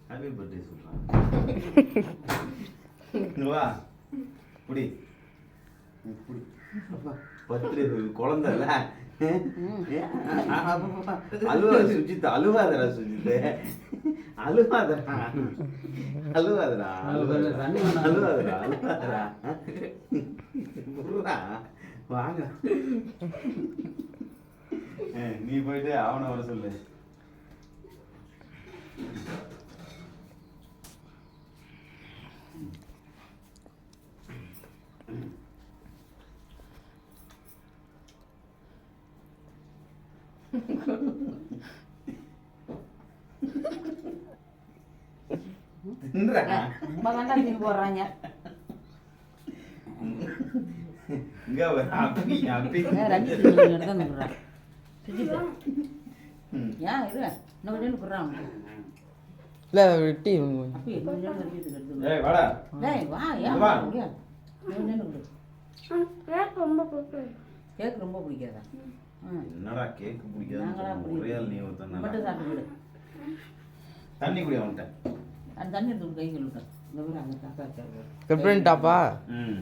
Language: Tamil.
ஹாப்பி பர்த்டே சொல்றான். வா புடி புடி. அப்பா பர்த்டே குழந்தைல அழுவா சுஜித், அழுவாதடா சுஜித், அழுவாதடா அழுவாதடா அழுவாதடா அழுவாதடா. வாங்க நீ போயிட்டு அவனை வர சொல்லு. போடுறாங்க இங்க அப்பி அப்பி ஏன் இரு இன்னும் கொஞ்சம் போடுறான். இல்லை வெட்டி ஏய் வாடா டேய் வா ஏன் வா. கேக் ரொம்ப பிடிக்காதா? என்னடா கேக் நாங்களா பிடிக்காது ஒரே ஆள் நீ ஒருத்தன் மட்டும் சாப்பிட்டு விடு. தண்ணி குடி அவன்கிட்ட. அந்த தண்ணி எடுத்து கை சொல்லிட்டேன். இந்த மாதிரி அங்கே தாத்தா கட் பண்ணிட்டாப்பா. ம்